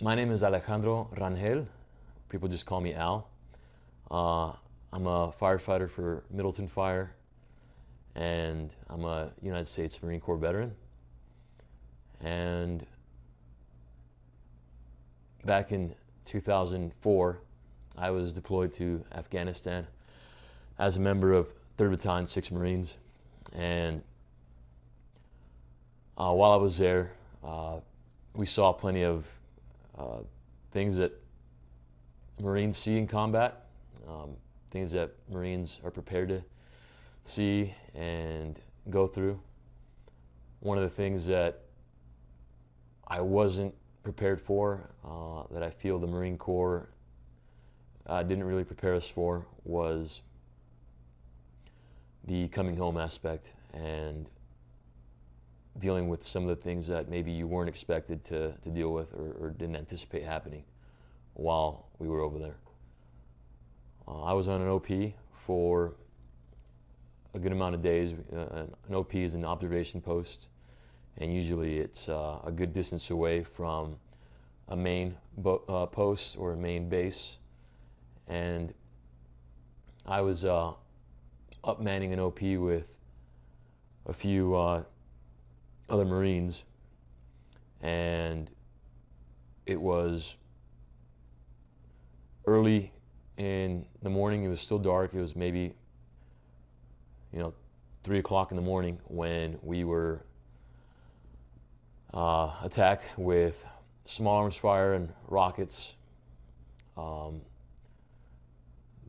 My name is Alexandro Rangel. People just call me Al. I'm a firefighter for Middleton Fire, and I'm a United States Marine Corps veteran. And back in 2004, I was deployed to Afghanistan as a member of 3rd Battalion, 6th Marines. And while I was there, we saw plenty of things that Marines see in combat, things that Marines are prepared to see and go through. One of the things that I wasn't prepared for, that I feel the Marine Corps didn't really prepare us for, was the coming home aspect and dealing with some of the things that maybe you weren't expected to deal with or didn't anticipate happening while we were over there. I was on an OP for a good amount of days. An OP is an observation post, and usually it's a good distance away from a main post or a main base. And I was up manning an OP with a few other Marines, and it was early in the morning. It was still dark. It was maybe 3 o'clock in the morning when we were attacked with small arms fire and rockets. The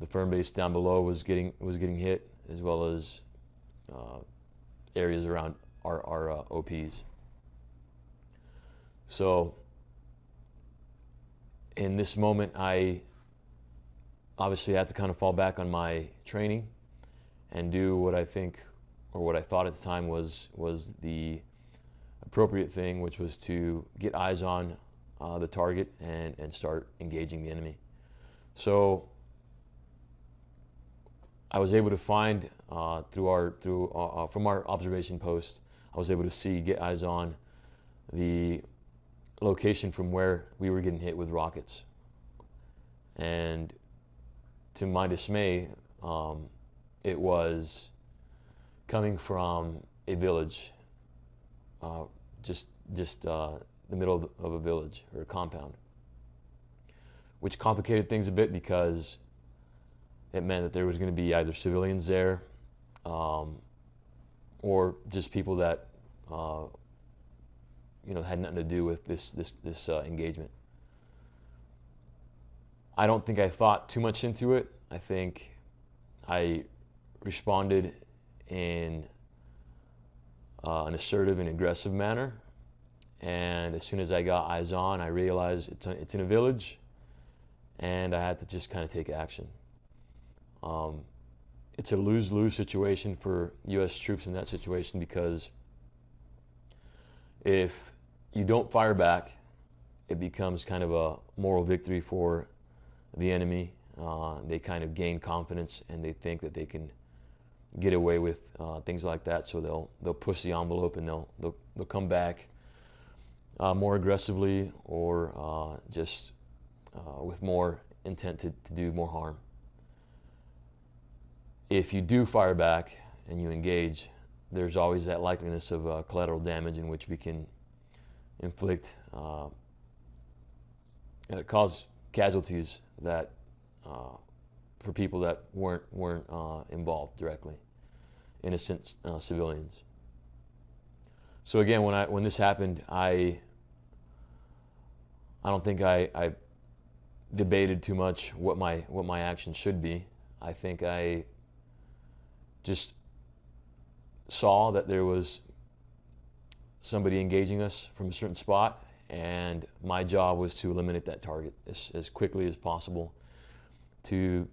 firm base down below was getting hit, as well as areas around our OPs. So in this moment, I obviously had to kind of fall back on my training and do what I think, or what I thought at the time was the appropriate thing, which was to get eyes on the target and start engaging the enemy. So I was able to find from our observation post, I was able to get eyes on the location from where we were getting hit with rockets. And to my dismay, it was coming from a village, just the middle of a village or a compound, which complicated things a bit because it meant that there was going to be either civilians there, or just people that had nothing to do with this engagement. I don't think I thought too much into it. I think I responded in an assertive and aggressive manner. And as soon as I got eyes on, I realized it's in a village, and I had to just kind of take action. It's a lose-lose situation for U.S. troops in that situation, because if you don't fire back, it becomes kind of a moral victory for the enemy. They kind of gain confidence, and they think that they can get away with things like that. So they'll push the envelope, and they'll come back more aggressively, or just with more intent to do more harm. If you do fire back and you engage, there's always that likeliness of collateral damage, in which we can inflict, cause casualties that for people that weren't involved directly, innocent civilians. So again, when this happened, I don't think I debated too much what my action should be. I think I just saw that there was somebody engaging us from a certain spot, and my job was to eliminate that target as quickly as possible to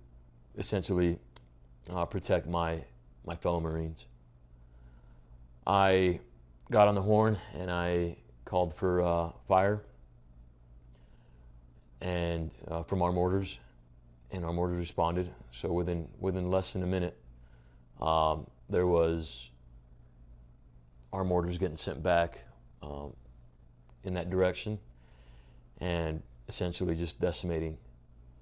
essentially protect my fellow Marines. I got on the horn and I called for fire and from our mortars, and our mortars responded. So within less than a minute, there was our mortars getting sent back in that direction, and essentially just decimating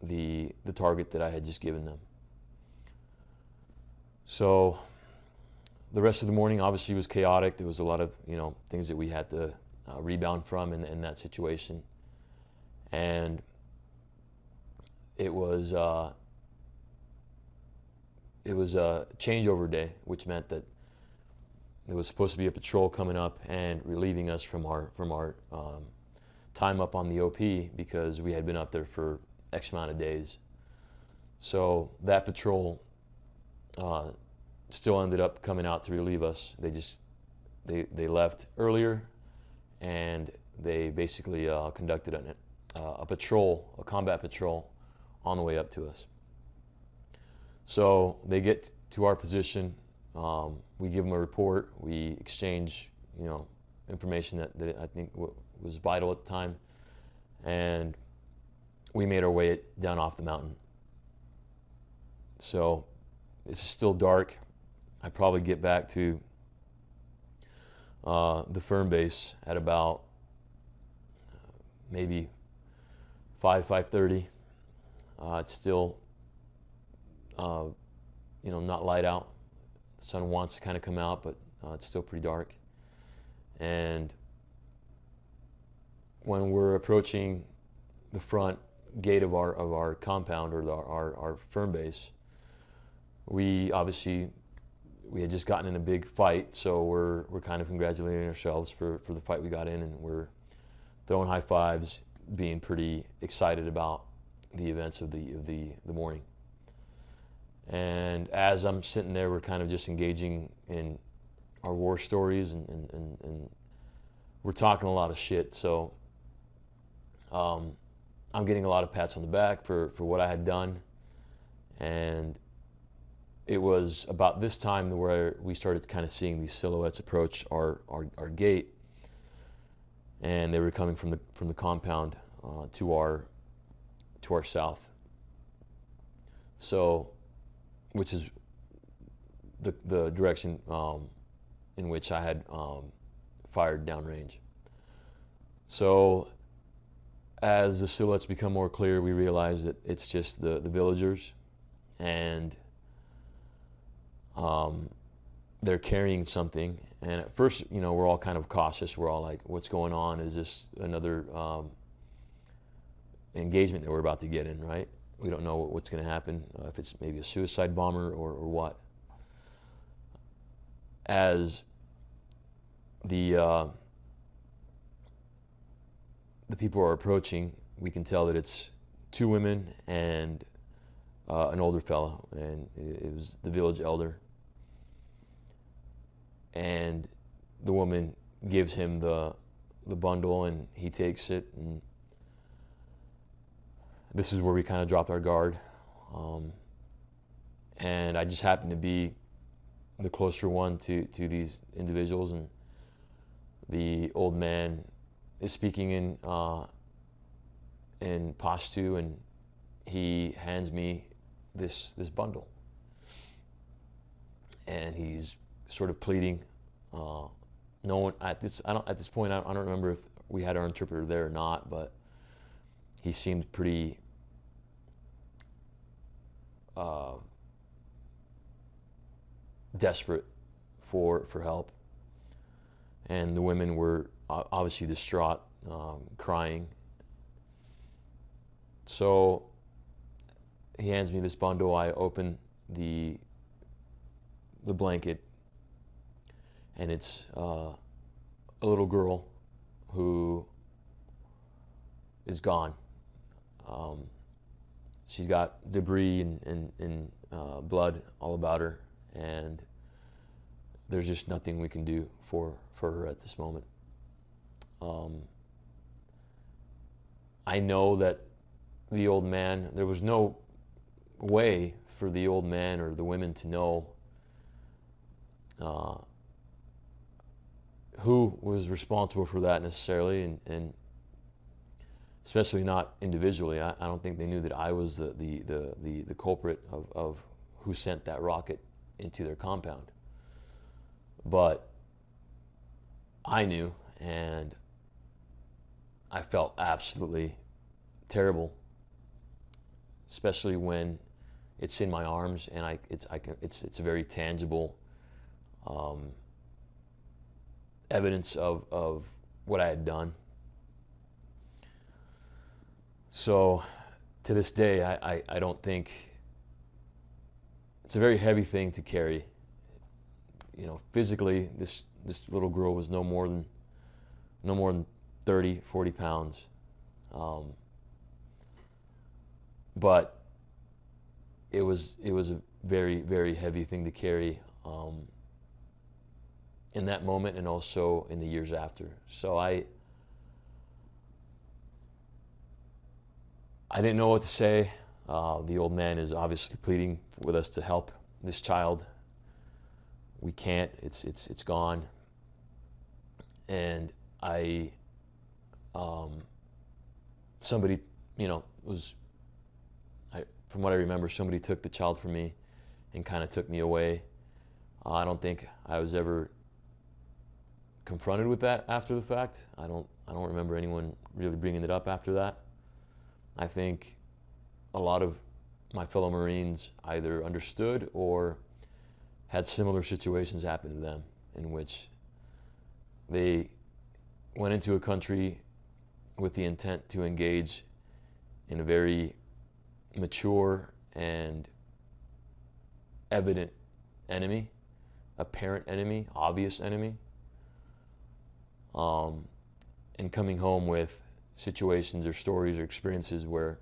the target that I had just given them. So the rest of the morning obviously was chaotic. There was a lot of things that we had to rebound from in that situation, and it was a changeover day, which meant that there was supposed to be a patrol coming up and relieving us from our time up on the OP, because we had been up there for X amount of days. So that patrol still ended up coming out to relieve us. They left earlier, and they basically conducted a patrol, a combat patrol, on the way up to us. So they get to our position. We give them a report. We exchange, information that I think was vital at the time, and we made our way down off the mountain. So it's still dark. I probably get back to the firm base at about maybe 5:30. It's still not light out. The sun wants to kind of come out, but it's still pretty dark. And when we're approaching the front gate of our compound, or our firm base, we had just gotten in a big fight, so we're kind of congratulating ourselves for the fight we got in, and we're throwing high fives, being pretty excited about the events of the morning. And as I'm sitting there, we're kind of just engaging in our war stories, and we're talking a lot of shit. So I'm getting a lot of pats on the back for what I had done. And it was about this time where we started kind of seeing these silhouettes approach our gate, and they were coming from the compound to our south. So, which is the direction in which I had fired downrange. So as the silhouettes become more clear, we realize that it's just the villagers, and they're carrying something. And at first, we're all kind of cautious. We're all like, what's going on? Is this another engagement that we're about to get in, right? We don't know what's going to happen, if it's maybe a suicide bomber or what. As the people are approaching, we can tell that it's two women and an older fellow, and it was the village elder. And the woman gives him the bundle, and he takes it, and this is where we kind of dropped our guard. And I just happened to be the closer one to these individuals, and the old man is speaking in Pashto, and he hands me this bundle, and he's sort of pleading. No one at this point I don't remember if we had our interpreter there or not, but he seemed pretty desperate for help, and the women were obviously distraught, crying. So he hands me this bundle. I open the blanket, and it's a little girl who is gone. She's got debris and blood all about her, and there's just nothing we can do for her at this moment. I know that the old man, there was no way for the old man or the women to know who was responsible for that necessarily, and especially not individually. I don't think they knew that I was the culprit of who sent that rocket into their compound. But I knew, and I felt absolutely terrible, especially when it's in my arms and it's a very tangible evidence of what I had done. So to this day, I don't think, it's a very heavy thing to carry. You know, physically, this little girl was no more than 30, 40 pounds. But it was a very, very heavy thing to carry in that moment and also in the years after. So I didn't know what to say. The old man is obviously pleading with us to help this child. We can't. It's gone. And somebody, from what I remember, somebody took the child from me and kind of took me away. I don't think I was ever confronted with that after the fact. I don't remember anyone really bringing it up after that. I think a lot of my fellow Marines either understood or had similar situations happen to them in which they went into a country with the intent to engage in a very mature and evident enemy, apparent enemy, obvious enemy, and coming home with situations or stories or experiences where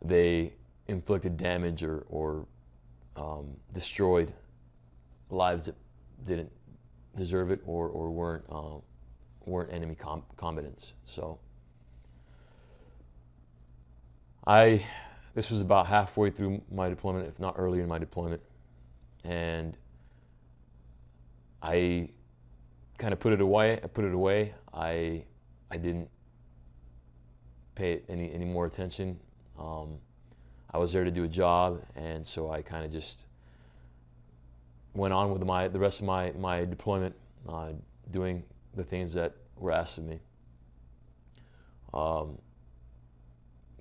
they inflicted damage or destroyed lives that didn't deserve it or weren't enemy combatants. So this was about halfway through my deployment, if not early in my deployment, and I kind of put it away. I didn't pay any more attention. I was there to do a job, and so I kind of just went on with the rest of my deployment, doing the things that were asked of me.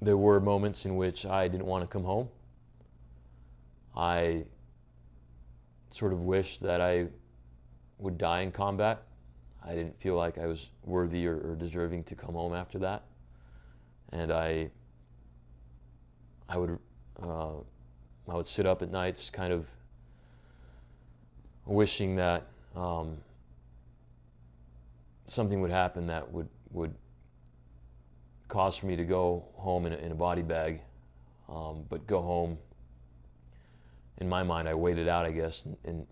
There were moments in which I didn't want to come home. I sort of wished that I would die in combat. I didn't feel like I was worthy or deserving to come home after that. And I would sit up at nights kind of wishing that something would happen that would cause for me to go home in a body bag, but go home. In my mind, I waited out, I guess, in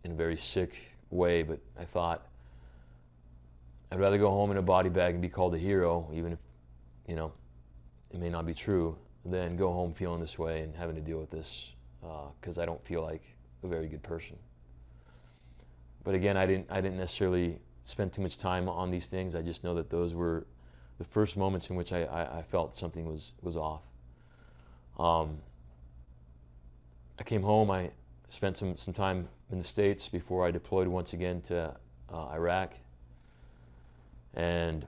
a very sick way, but I thought I'd rather go home in a body bag and be called a hero, even if, it may not be true, than go home feeling this way and having to deal with this, because I don't feel like a very good person. But again, I didn't necessarily spend too much time on these things. I just know that those were the first moments in which I felt something was off. I came home. I spent some time in the States before I deployed once again to Iraq, and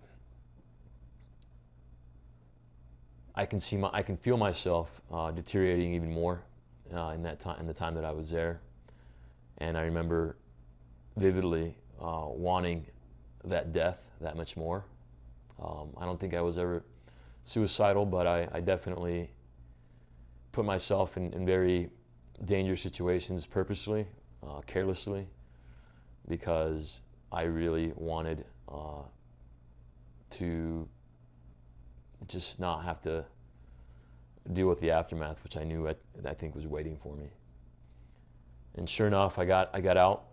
I can feel myself deteriorating even more in the time that I was there. And I remember vividly wanting that death that much more. I don't think I was ever suicidal, but I definitely put myself in very dangerous situations purposely, carelessly, because I really wanted to just not have to deal with the aftermath, which I knew I think was waiting for me. And sure enough, I got out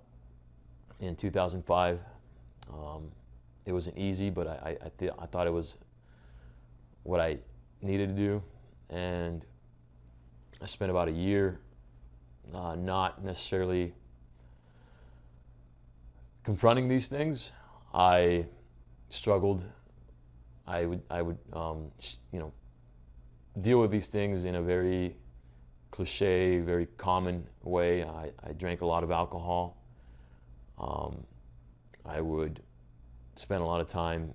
in 2005. It wasn't easy, but I thought it was what I needed to do, and I spent about a year not necessarily confronting these things. I struggled. I would deal with these things in a very cliche, very common way. I drank a lot of alcohol. I would spend a lot of time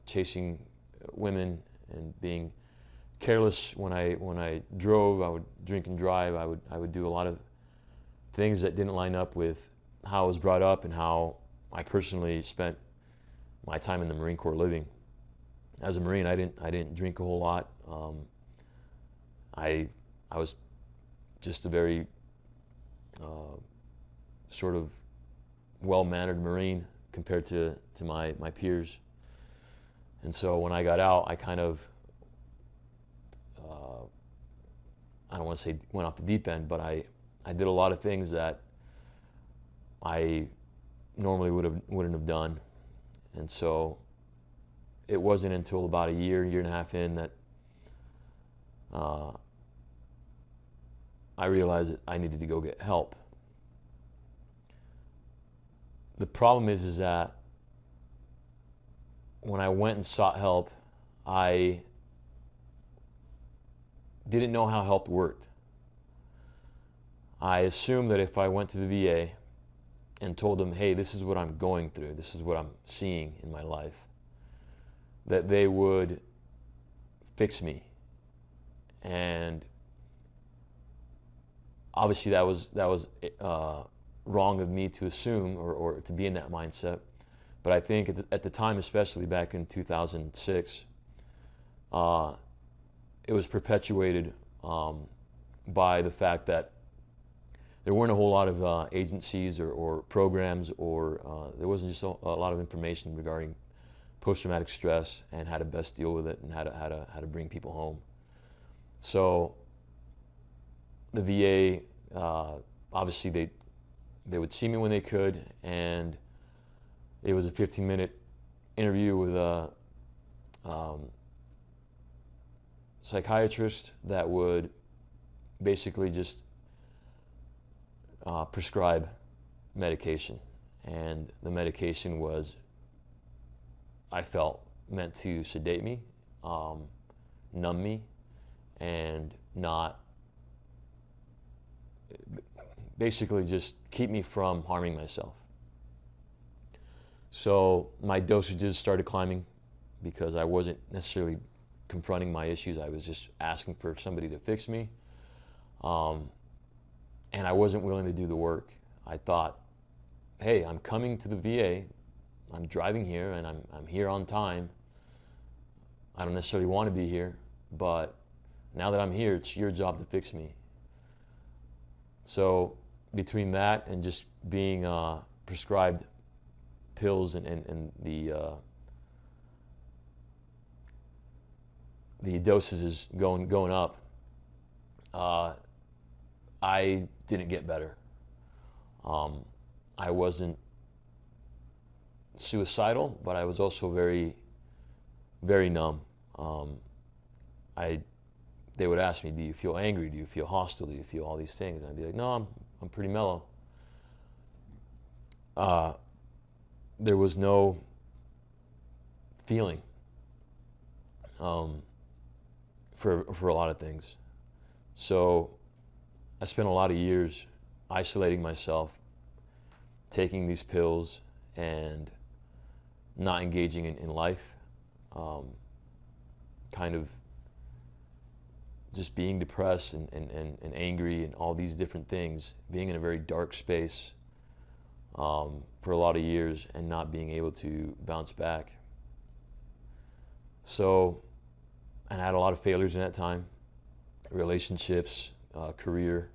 chasing women and being careless when I drove. I would drink and drive. I would do a lot of things that didn't line up with how I was brought up and how I personally spent my time in the Marine Corps living. As a Marine, I didn't drink a whole lot. I was just a very sort of well-mannered Marine compared to my peers. And so when I got out, I kind of, I don't want to say went off the deep end, but I did a lot of things that I normally wouldn't have done. And so it wasn't until about a year and a half in that I realized that I needed to go get help. The problem is that when I went and sought help, I didn't know how help worked. I assumed that if I went to the VA and told them, hey, this is what I'm going through, this is what I'm seeing in my life, that they would fix me. And obviously that was wrong of me to assume or to be in that mindset. But I think at the time, especially back in 2006, it was perpetuated by the fact that there weren't a whole lot of agencies or programs, or there wasn't just a lot of information regarding post-traumatic stress and how to best deal with it and how to bring people home. So the VA, obviously they would see me when they could, and it was a 15-minute interview with a psychiatrist that would basically just prescribe medication. And the medication was, I felt, meant to sedate me, numb me, and not basically just keep me from harming myself. So my dosages started climbing because I wasn't necessarily confronting my issues. I was just asking for somebody to fix me. And I wasn't willing to do the work. I thought, hey, I'm coming to the VA, I'm driving here, and I'm here on time. I don't necessarily want to be here, but now that I'm here, it's your job to fix me. So between that and just being prescribed pills and the dosages going up, I didn't get better. I wasn't suicidal, but I was also very, very numb. They would ask me, do you feel angry? Do you feel hostile? Do you feel all these things? And I'd be like, no, I'm pretty mellow. There was no feeling for a lot of things. So I spent a lot of years isolating myself, taking these pills and not engaging in life, kind of just being depressed and angry and all these different things, being in a very dark space for a lot of years and not being able to bounce back. So, and I had a lot of failures in that time, relationships, career,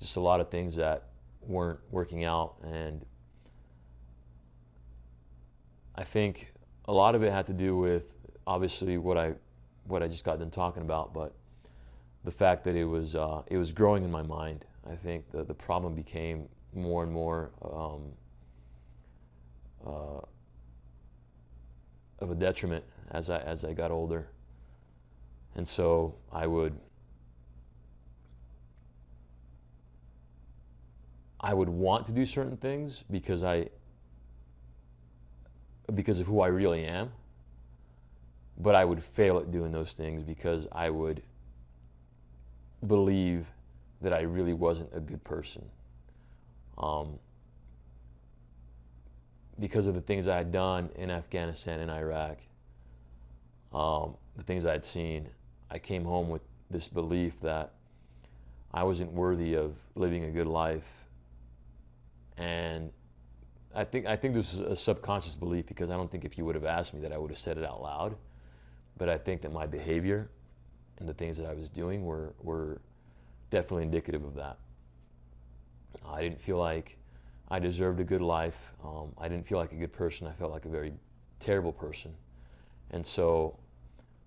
just a lot of things that weren't working out. And I think a lot of it had to do with obviously what I just got done talking about, but the fact that it was growing in my mind. I think the problem became more and more of a detriment as I got older. And so I would want to do certain things because of who I really am, but I would fail at doing those things because I would believe that I really wasn't a good person. Because of the things I had done in Afghanistan and Iraq, the things I had seen, I came home with this belief that I wasn't worthy of living a good life. And I think this is a subconscious belief, because I don't think if you would have asked me that I would have said it out loud. But I think that my behavior and the things that I was doing were definitely indicative of that. I didn't feel like I deserved a good life. I didn't feel like a good person. I felt like a very terrible person. And so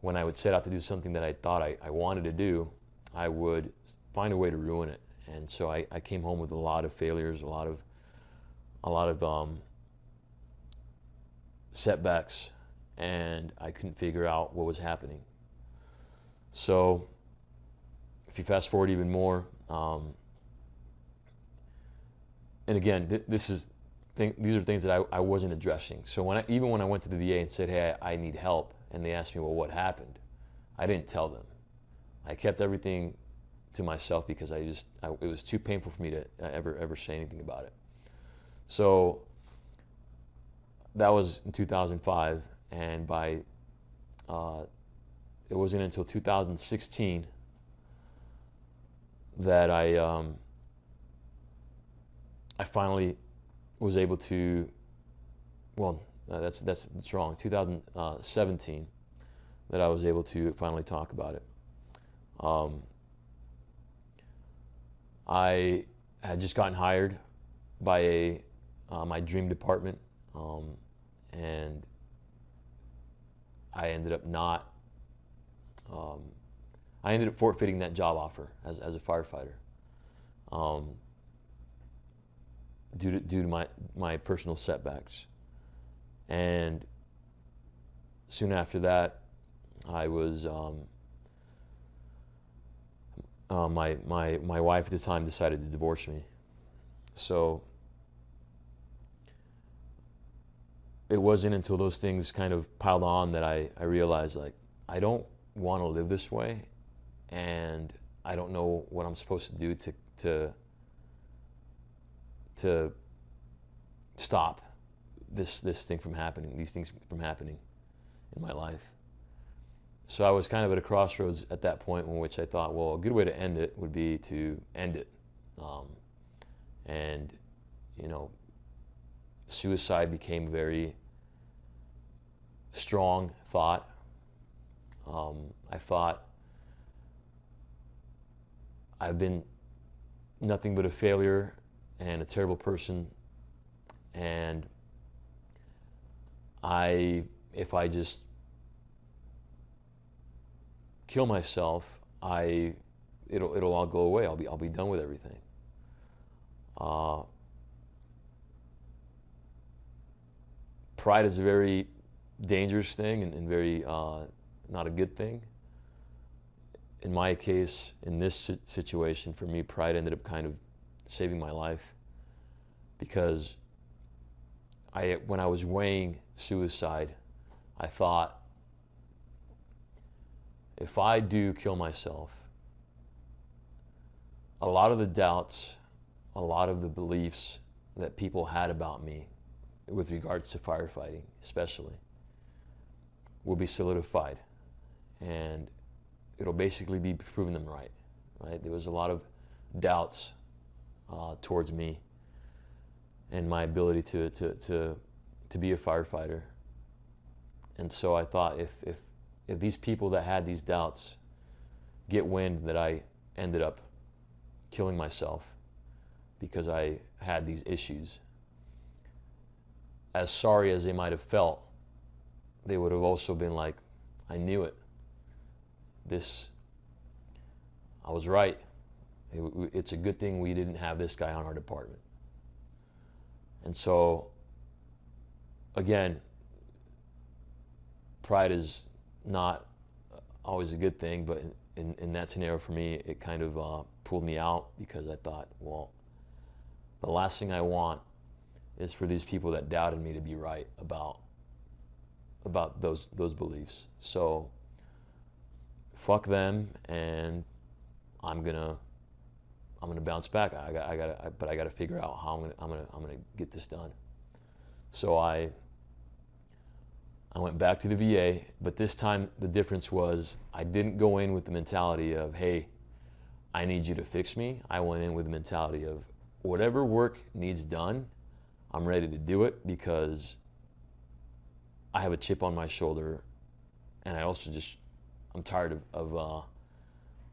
when I would set out to do something that I thought I wanted to do, I would find a way to ruin it. And so I came home with a lot of failures, a lot of setbacks, and I couldn't figure out what was happening. So if you fast forward even more, and again, these are things that I wasn't addressing. So even when I went to the VA and said, hey, I need help, and they asked me, well, what happened? I didn't tell them. I kept everything to myself because it was too painful for me to ever say anything about it. So that was in 2005, and it wasn't until 2016 that I finally was able to, that's wrong, 2017, that I was able to finally talk about it. I had just gotten hired by my dream department, and I ended up forfeiting that job offer as a firefighter, due to my personal setbacks. And soon after that, I was my wife at the time decided to divorce me. So it wasn't until those things kind of piled on that I realized, like, I don't want to live this way, and I don't know what I'm supposed to do to stop this thing from happening, these things from happening in my life. So I was kind of at a crossroads at that point, in which I thought, well, a good way to end it would be to end it. And, suicide became a very strong thought. I thought I've been nothing but a failure and a terrible person, and if I just kill myself, it'll all go away. I'll be done with everything. Pride is a very dangerous thing and very not a good thing. In my case, in this situation, for me, pride ended up kind of saving my life, because when I was weighing suicide, I thought, if I do kill myself, a lot of the doubts, a lot of the beliefs that people had about me with regards to firefighting especially will be solidified, and it'll basically be proving them right. There was a lot of doubts towards me and my ability to be a firefighter. And so I thought, if these people that had these doubts get wind that I ended up killing myself because I had these issues, as sorry as they might have felt, they would have also been like, I knew it. I was right. It's a good thing we didn't have this guy on our department. And so, again, pride is not always a good thing, but in that scenario for me, it kind of pulled me out, because I thought, well, the last thing I want is for these people that doubted me to be right about those beliefs. So fuck them, and I'm gonna bounce back. But I gotta figure out how I'm gonna get this done. So I I went back to the VA, but this time the difference was I didn't go in with the mentality of, hey, I need you to fix me. I went in with the mentality of whatever work needs done, I'm ready to do it because I have a chip on my shoulder, and I also I'm tired of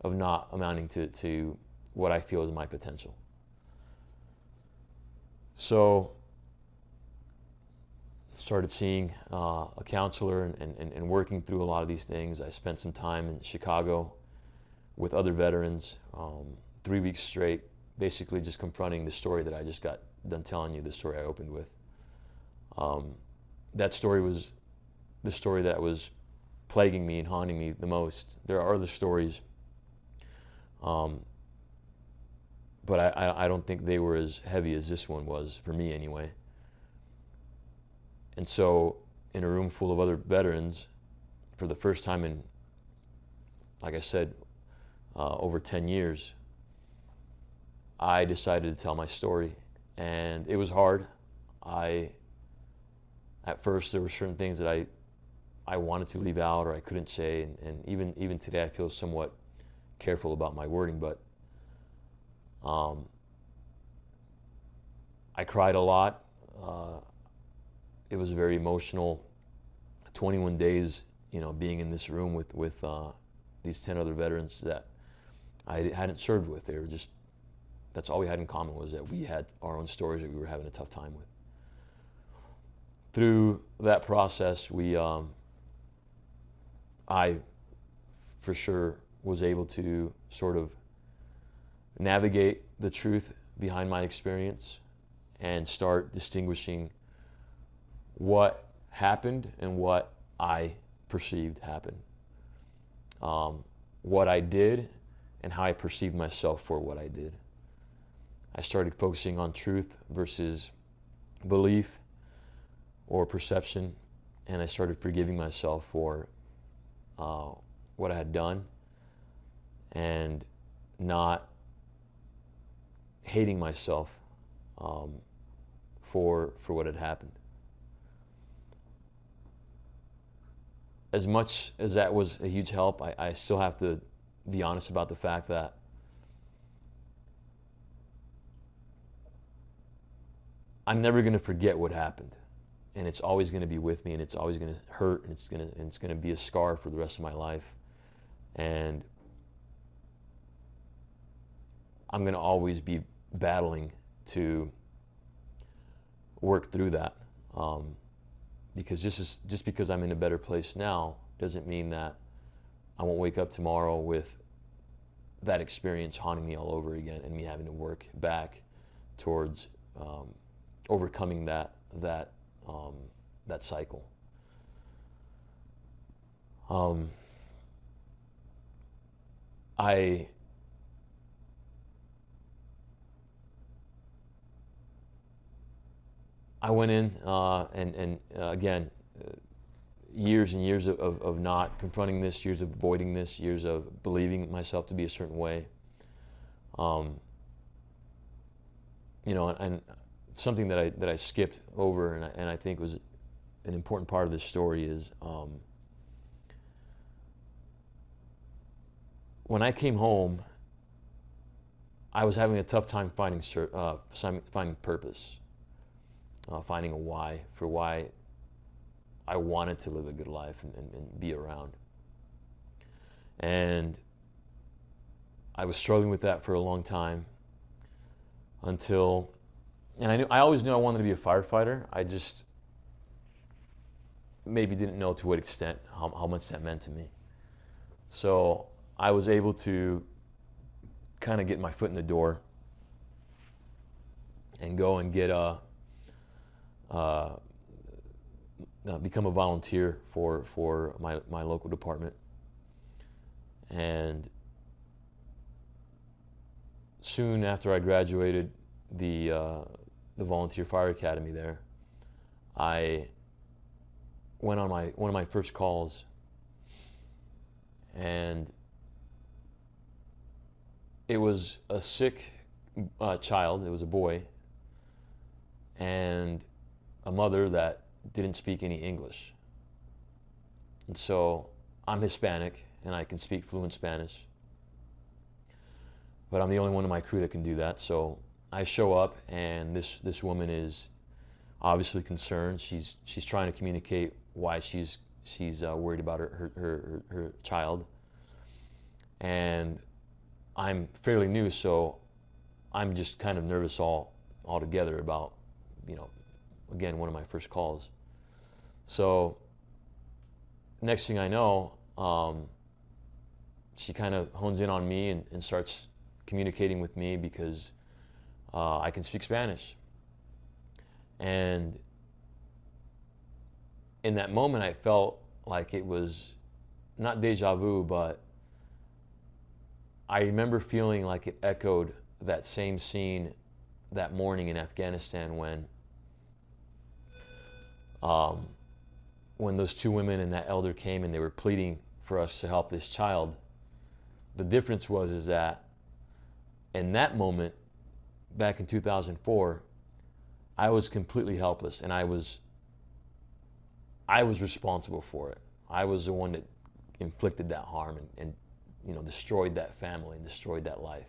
not amounting to what I feel is my potential. So started seeing a counselor and working through a lot of these things. I spent some time in Chicago with other veterans, 3 weeks straight, basically just confronting the story that I just got done telling you, the story I opened with. That story was the story that was plaguing me and haunting me the most. There are other stories, but I don't think they were as heavy as this one was, for me anyway. And so, in a room full of other veterans, for the first time in, like I said, over 10 years, I decided to tell my story. And it was hard. At first, there were certain things that I wanted to leave out or I couldn't say. And even today, I feel somewhat careful about my wording. But I cried a lot. It was a very emotional 21 days, being in this room with these 10 other veterans that I hadn't served with. They were that's all we had in common, was that we had our own stories that we were having a tough time with. Through that process, I for sure was able to sort of navigate the truth behind my experience and start distinguishing what happened and what I perceived happened. What I did and how I perceived myself for what I did. I started focusing on truth versus belief or perception, and I started forgiving myself for what I had done and not hating myself for what had happened. As much as that was a huge help, I still have to be honest about the fact that I'm never going to forget what happened, and it's always going to be with me, and it's always going to hurt, and it's going to be a scar for the rest of my life, and I'm going to always be battling to work through that. Because just because I'm in a better place now doesn't mean that I won't wake up tomorrow with that experience haunting me all over again and me having to work back towards overcoming that cycle. I went in and again, years and years of not confronting this, years of avoiding this, years of believing myself to be a certain way. And something that I skipped over and I think was an important part of this story is when I came home, I was having a tough time finding purpose. Finding a why for why I wanted to live a good life and be around. And I was struggling with that for a long time until, and I always knew I wanted to be a firefighter. I just maybe didn't know to what extent, how much that meant to me. So I was able to kind of get my foot in the door and go and get become a volunteer for my local department. And soon after I graduated the volunteer fire academy there, I went on one of my first calls, and it was a sick child. It was a boy, and a mother that didn't speak any English. And so I'm Hispanic and I can speak fluent Spanish, but I'm the only one in my crew that can do that. So I show up, and this woman is obviously concerned. She's trying to communicate why she's worried about her child. And I'm fairly new, so I'm just kind of nervous altogether about, again, one of my first calls. So next thing I know, she kind of hones in on me and starts communicating with me because I can speak Spanish. And in that moment, I felt like it was not deja vu, but I remember feeling like it echoed that same scene that morning in Afghanistan when those two women and that elder came and they were pleading for us to help this child. The difference is that in that moment, back in 2004, I was completely helpless, and I was responsible for it. I was the one that inflicted that harm and destroyed that family and destroyed that life.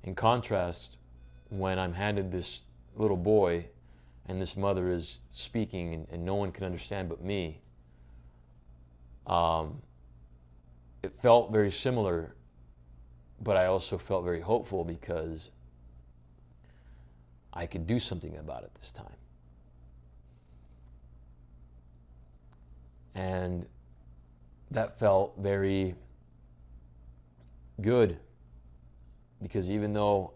In contrast, when I'm handed this little boy and this mother is speaking and no one can understand but me, it felt very similar, but I also felt very hopeful because I could do something about it this time. And that felt very good, because even though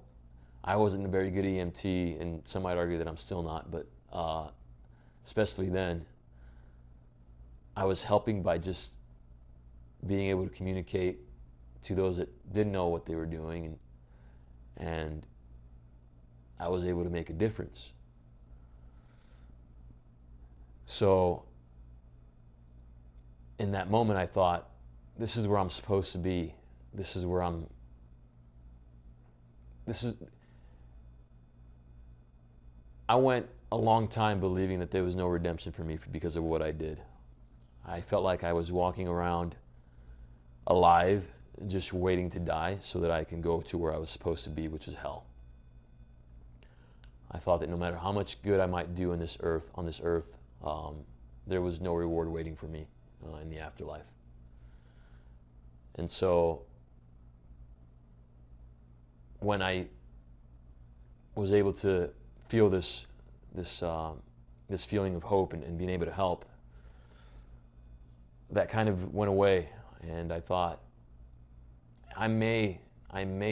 I wasn't a very good EMT, and some might argue that I'm still not, but especially then, I was helping by just being able to communicate to those that didn't know what they were doing, and I was able to make a difference. So in that moment, I thought, this is where I'm supposed to be. I went a long time believing that there was no redemption for me because of what I did. I felt like I was walking around alive, just waiting to die so that I can go to where I was supposed to be, which was hell. I thought that no matter how much good I might do on this earth, there was no reward waiting for me in the afterlife. And so when I was able to feel this feeling of hope and being able to help, that kind of went away, and I thought, I may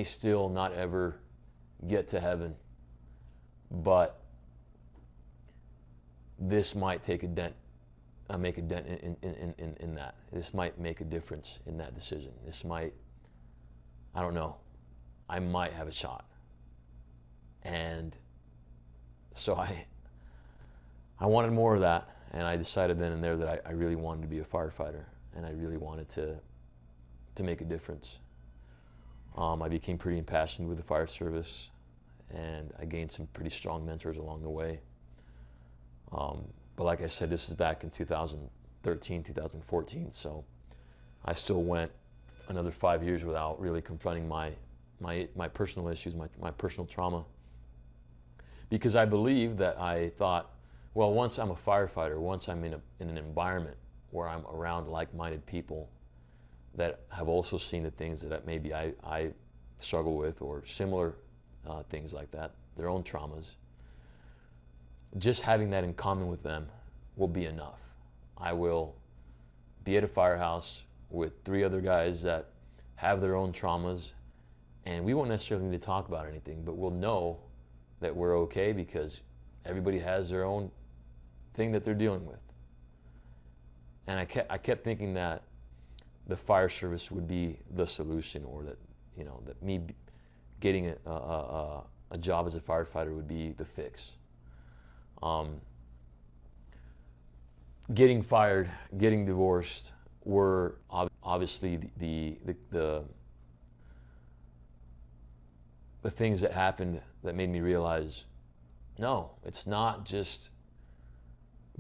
still not ever get to heaven, but this might take a dent, make a dent in that. This might make a difference in that decision. This might, I don't know, I might have a shot. And so I wanted more of that, and I decided then and there that I really wanted to be a firefighter, and I really wanted to make a difference. I became pretty impassioned with the fire service, and I gained some pretty strong mentors along the way. But like I said, this is back in 2013, 2014, so I still went another 5 years without really confronting my personal issues, my personal trauma. Because I believed that I thought, well, once I'm a firefighter, once I'm in an environment where I'm around like-minded people that have also seen the things that maybe I struggle with, or similar things like that, their own traumas, just having that in common with them will be enough. I will be at a firehouse with 3 other guys that have their own traumas, and we won't necessarily need to talk about anything, but we'll know that we're okay because everybody has their own thing that they're dealing with. And I kept thinking that the fire service would be the solution, or that that me getting a job as a firefighter would be the fix. Getting fired, getting divorced were obviously the things that happened that made me realize, no, it's not just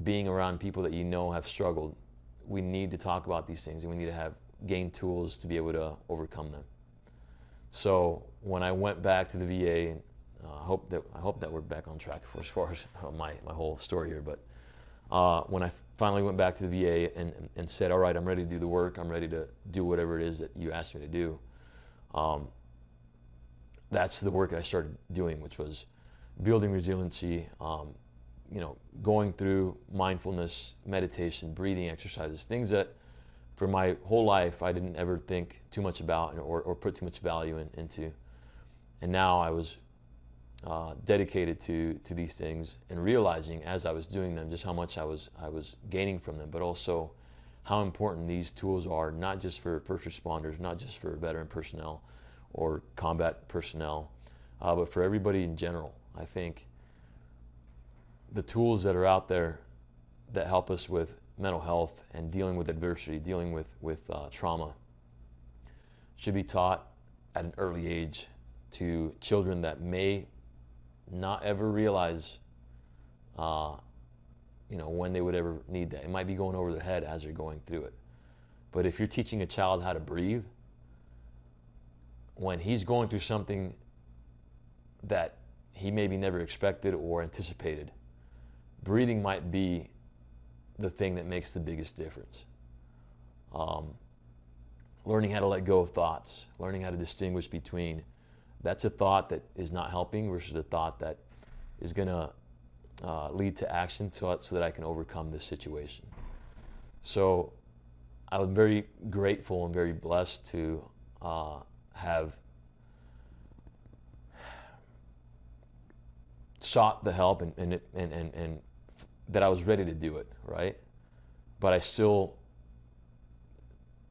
being around people that have struggled. we need to talk about these things, and we need to gain tools to be able to overcome them. So when I went back to the VA, and I hope that we're back on track as far as my whole story here. But when I finally went back to the VA and said, all right, I'm ready to do the work, I'm ready to do whatever it is that you asked me to do, that's the work I started doing, which was building resiliency, going through mindfulness, meditation, breathing exercises, things that for my whole life I didn't ever think too much about or put too much value into. And now I was dedicated to these things, and realizing as I was doing them just how much I was gaining from them, but also how important these tools are, not just for first responders, not just for veteran personnel or combat personnel, but for everybody in general. I think the tools that are out there that help us with mental health and dealing with adversity, dealing with trauma, should be taught at an early age to children that may not ever realize when they would ever need that. It might be going over their head as they're going through it. But if you're teaching a child how to breathe, when he's going through something that he maybe never expected or anticipated, breathing might be the thing that makes the biggest difference. Learning how to let go of thoughts, learning how to distinguish between that's a thought that is not helping versus a thought that is going to lead to action so that I can overcome this situation. So I was very grateful and very blessed to have sought the help and that I was ready to do it, right? But I still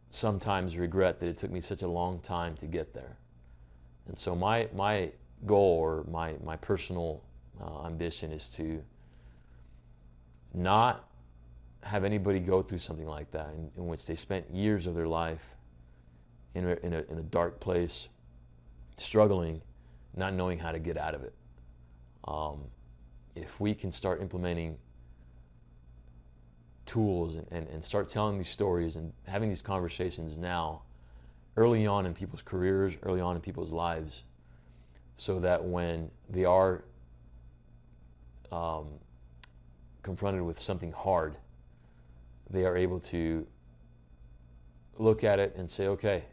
sometimes regret that it took me such a long time to get there. And so my goal, or my personal ambition, is to not have anybody go through something like that, in which they spent years of their life in a dark place, struggling, not knowing how to get out of it. If we can start implementing tools and start telling these stories and having these conversations now, early on in people's careers, early on in people's lives, so that when they are confronted with something hard, they are able to look at it and say, okay,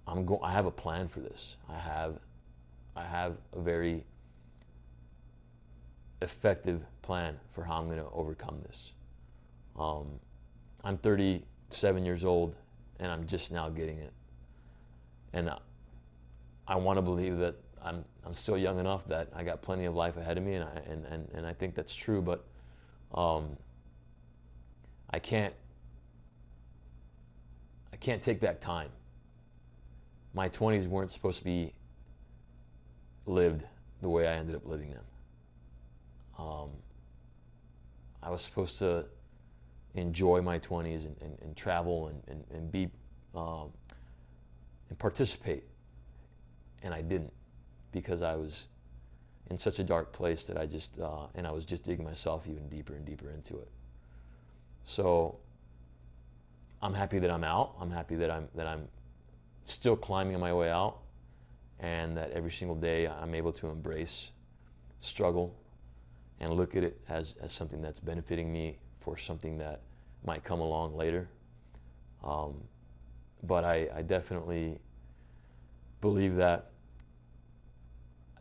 I have a plan for this. I have a very effective plan for how I'm going to overcome this. I'm 37 years old, and I'm just now getting it. And I want to believe that I'm still young enough that I got plenty of life ahead of me, and I think that's true. But I can't take back time. My 20s weren't supposed to be lived the way I ended up living them. I was supposed to enjoy my 20s and travel and be and participate, and I didn't, because I was in such a dark place that I was just digging myself even deeper and deeper into it. So I'm happy that I'm out. I'm happy that I'm still climbing my way out, and that every single day I'm able to embrace struggle and look at it as something that's benefiting me for something that might come along later. But I definitely believe that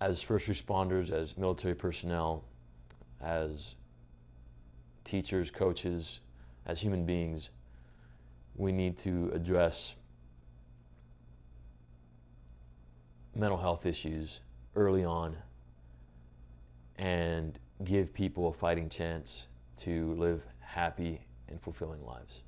as first responders, as military personnel, as teachers, coaches, as human beings, we need to address mental health issues early on and give people a fighting chance to live happy and fulfilling lives.